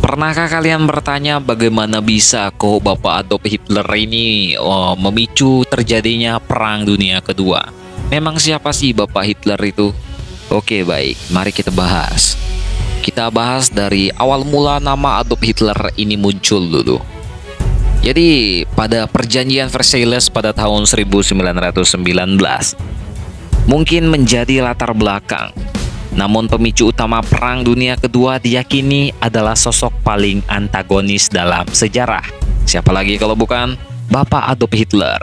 Pernahkah kalian bertanya bagaimana bisa kok Bapak Adolf Hitler ini memicu terjadinya Perang Dunia Kedua? Memang siapa sih Bapak Hitler itu? Oke, baik, mari kita bahas. Kita bahas dari awal mula nama Adolf Hitler ini muncul dulu. Jadi, pada perjanjian Versailles pada tahun 1919 mungkin menjadi latar belakang. Namun pemicu utama Perang Dunia Kedua diyakini adalah sosok paling antagonis dalam sejarah. Siapa lagi kalau bukan Bapak Adolf Hitler?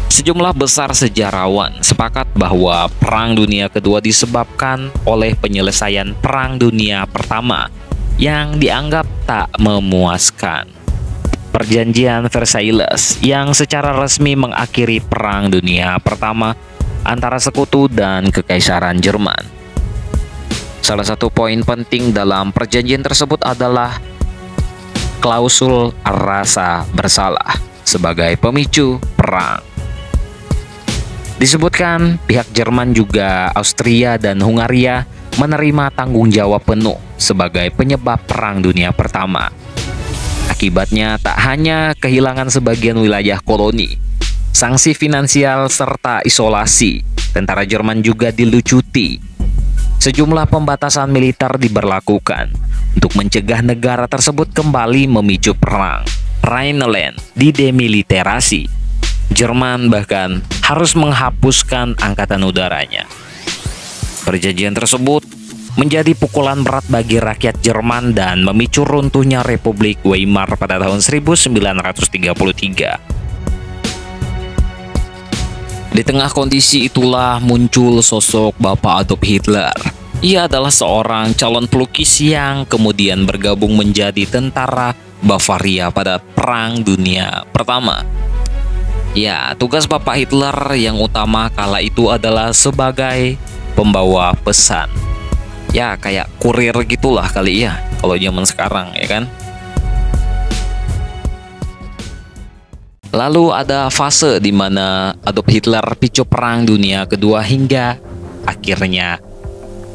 Sejumlah besar sejarawan sepakat bahwa Perang Dunia Kedua disebabkan oleh penyelesaian Perang Dunia Pertama yang dianggap tak memuaskan. Perjanjian Versailles yang secara resmi mengakhiri Perang Dunia Pertama antara sekutu dan Kekaisaran Jerman. Salah satu poin penting dalam perjanjian tersebut adalah klausul rasa bersalah sebagai pemicu perang. Disebutkan pihak Jerman juga Austria dan Hungaria menerima tanggung jawab penuh sebagai penyebab Perang Dunia Pertama. Akibatnya tak hanya kehilangan sebagian wilayah koloni, sanksi finansial serta isolasi, tentara Jerman juga dilucuti. Sejumlah pembatasan militer diberlakukan untuk mencegah negara tersebut kembali memicu perang. Rhineland didemiliterasi. Jerman bahkan harus menghapuskan angkatan udaranya. Perjanjian tersebut menjadi pukulan berat bagi rakyat Jerman dan memicu runtuhnya Republik Weimar pada tahun 1933. Di tengah kondisi itulah muncul sosok Bapak Adolf Hitler. Ia adalah seorang calon pelukis yang kemudian bergabung menjadi tentara Bavaria pada Perang Dunia Pertama. Ya, tugas Bapak Hitler yang utama kala itu adalah sebagai pembawa pesan. Ya, kayak kurir gitulah kali ya, kalau zaman sekarang ya kan. Lalu ada fase di mana Adolf Hitler picu Perang Dunia Kedua hingga akhirnya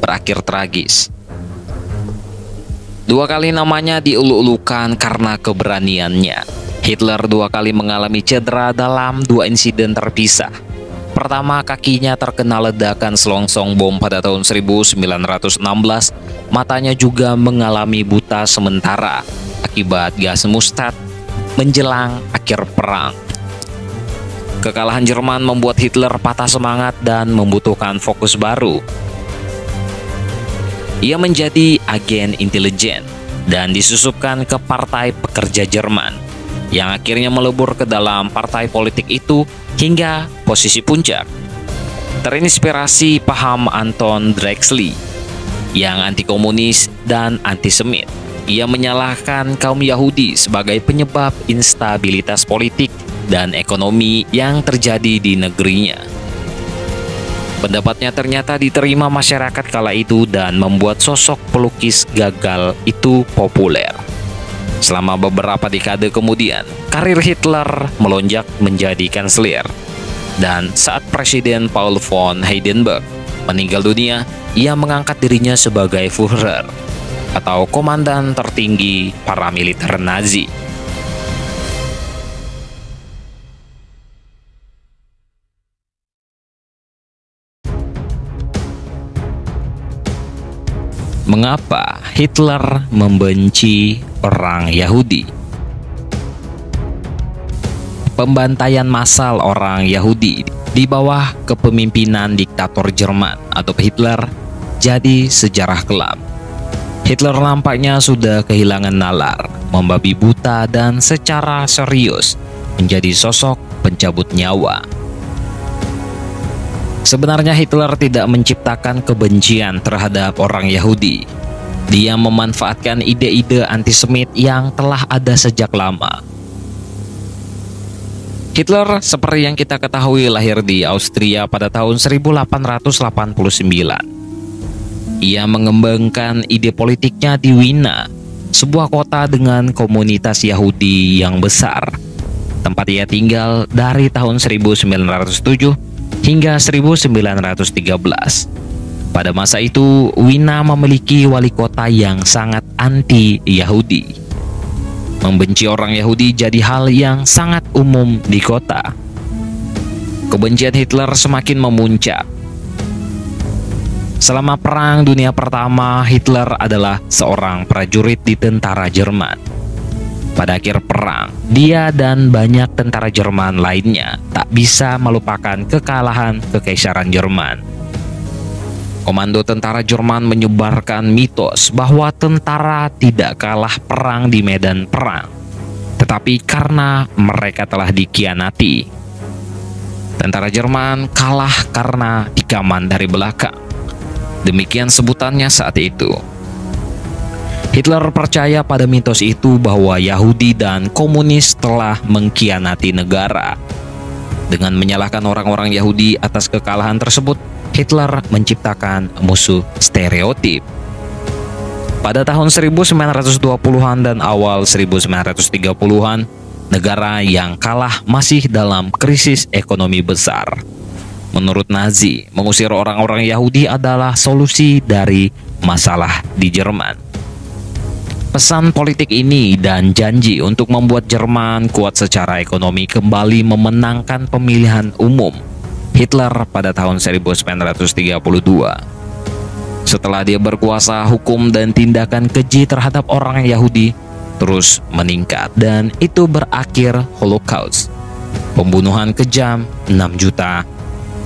berakhir tragis. Dua kali namanya diulu-ulukan karena keberaniannya. Hitler dua kali mengalami cedera dalam dua insiden terpisah. Pertama, kakinya terkena ledakan selongsong bom pada tahun 1916. Matanya juga mengalami buta sementara akibat gas mustad menjelang akhir perang. Kekalahan Jerman membuat Hitler patah semangat dan membutuhkan fokus baru. Ia menjadi agen intelijen dan disusupkan ke Partai Pekerja Jerman, yang akhirnya melebur ke dalam partai politik itu hingga posisi puncak. Terinspirasi paham Anton Drexler yang anti-komunis dan antisemit, ia menyalahkan kaum Yahudi sebagai penyebab instabilitas politik dan ekonomi yang terjadi di negerinya. Pendapatnya ternyata diterima masyarakat kala itu dan membuat sosok pelukis gagal itu populer. Selama beberapa dekade kemudian, karir Hitler melonjak menjadi kanselir. Dan saat Presiden Paul von Hindenburg meninggal dunia, ia mengangkat dirinya sebagai Führer atau komandan tertinggi paramiliter Nazi. Mengapa Hitler membenci orang Yahudi? Pembantaian massal orang Yahudi di bawah kepemimpinan diktator Jerman Adolf Hitler jadi sejarah kelam. Hitler nampaknya sudah kehilangan nalar, membabi buta dan secara serius menjadi sosok pencabut nyawa. Sebenarnya Hitler tidak menciptakan kebencian terhadap orang Yahudi. Dia memanfaatkan ide-ide antisemit yang telah ada sejak lama. Hitler, seperti yang kita ketahui, lahir di Austria pada tahun 1889. Ia mengembangkan ide politiknya di Wina, sebuah kota dengan komunitas Yahudi yang besar, tempat ia tinggal dari tahun 1907 hingga 1913. Pada masa itu, Wina memiliki wali kota yang sangat anti-Yahudi. Membenci orang Yahudi jadi hal yang sangat umum di kota. Kebencian Hitler semakin memuncak. Selama Perang Dunia Pertama, Hitler adalah seorang prajurit di tentara Jerman. Pada akhir perang, dia dan banyak tentara Jerman lainnya tak bisa melupakan kekalahan Kekaisaran Jerman. Komando tentara Jerman menyebarkan mitos bahwa tentara tidak kalah perang di medan perang, tetapi karena mereka telah dikhianati. Tentara Jerman kalah karena dikaman dari belakang. Demikian sebutannya saat itu. Hitler percaya pada mitos itu bahwa Yahudi dan komunis telah mengkhianati negara. Dengan menyalahkan orang-orang Yahudi atas kekalahan tersebut, Hitler menciptakan musuh stereotip. Pada tahun 1920-an dan awal 1930-an, negara yang kalah masih dalam krisis ekonomi besar. Menurut Nazi, mengusir orang-orang Yahudi adalah solusi dari masalah di Jerman. Pesan politik ini dan janji untuk membuat Jerman kuat secara ekonomi kembali memenangkan pemilihan umum Hitler pada tahun 1932. Setelah dia berkuasa, hukum dan tindakan keji terhadap orang Yahudi terus meningkat dan itu berakhir Holocaust, pembunuhan kejam 6 juta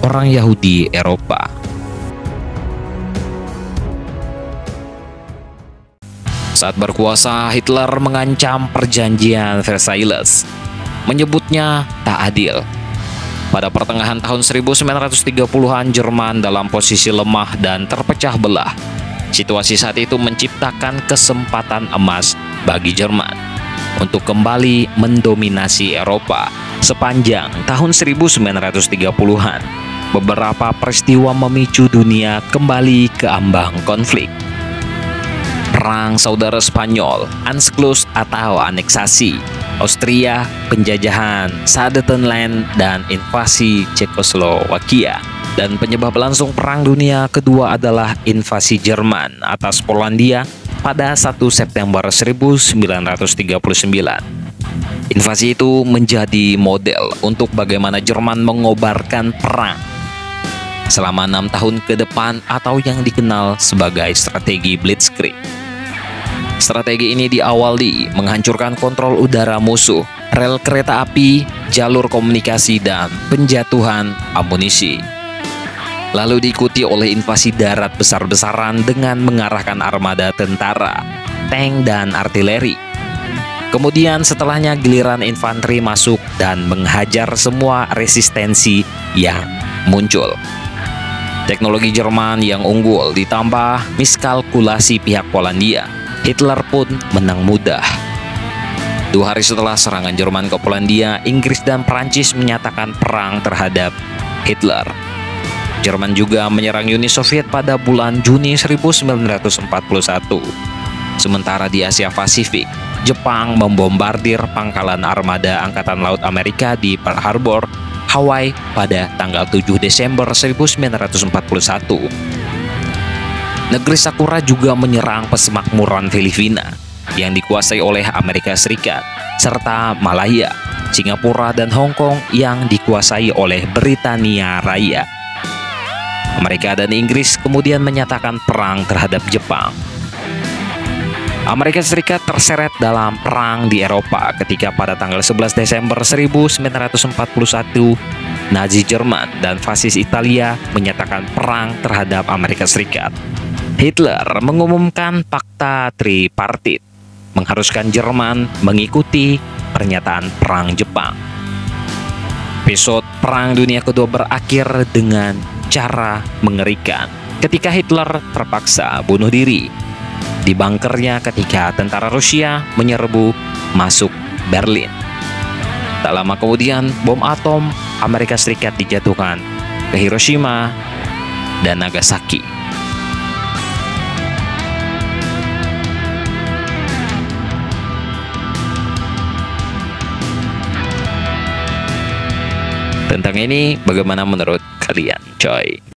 orang Yahudi Eropa. Saat berkuasa, Hitler mengancam perjanjian Versailles, menyebutnya tak adil. Pada pertengahan tahun 1930-an, Jerman dalam posisi lemah dan terpecah belah. Situasi saat itu menciptakan kesempatan emas bagi Jerman untuk kembali mendominasi Eropa sepanjang tahun 1930-an. Beberapa peristiwa memicu dunia kembali ke ambang konflik. Perang Saudara Spanyol, Anschluss atau aneksasi, Austria, penjajahan Sudetenland dan invasi Cekoslowakia. Dan penyebab langsung Perang Dunia Kedua adalah invasi Jerman atas Polandia pada 1 September 1939. Invasi itu menjadi model untuk bagaimana Jerman mengobarkan perang selama 6 tahun ke depan atau yang dikenal sebagai strategi Blitzkrieg. Strategi ini diawali menghancurkan kontrol udara musuh, rel kereta api, jalur komunikasi, dan penjatuhan amunisi. Lalu diikuti oleh invasi darat besar-besaran dengan mengarahkan armada tentara, tank, dan artileri. Kemudian setelahnya giliran infanteri masuk dan menghajar semua resistensi yang muncul. Teknologi Jerman yang unggul ditambah miskalkulasi pihak Polandia, Hitler pun menang mudah. 2 hari setelah serangan Jerman ke Polandia, Inggris dan Prancis menyatakan perang terhadap Hitler. Jerman juga menyerang Uni Soviet pada bulan Juni 1941. Sementara di Asia Pasifik, Jepang membombardir pangkalan armada Angkatan Laut Amerika di Pearl Harbor, Hawaii pada tanggal 7 Desember 1941. Negeri Sakura juga menyerang pesemakmuran Filipina yang dikuasai oleh Amerika Serikat, serta Malaya, Singapura, dan Hong Kong yang dikuasai oleh Britania Raya. Amerika dan Inggris kemudian menyatakan perang terhadap Jepang. Amerika Serikat terseret dalam perang di Eropa ketika pada tanggal 11 Desember 1941 Nazi Jerman dan fasis Italia menyatakan perang terhadap Amerika Serikat. Hitler mengumumkan Fakta Tripartit, mengharuskan Jerman mengikuti pernyataan perang Jepang. Episode Perang Dunia Kedua berakhir dengan cara mengerikan ketika Hitler terpaksa bunuh diri di bunkernya ketika tentara Rusia menyerbu masuk Berlin. Tak lama kemudian, bom atom Amerika Serikat dijatuhkan ke Hiroshima dan Nagasaki. Tentang ini, bagaimana menurut kalian, coy?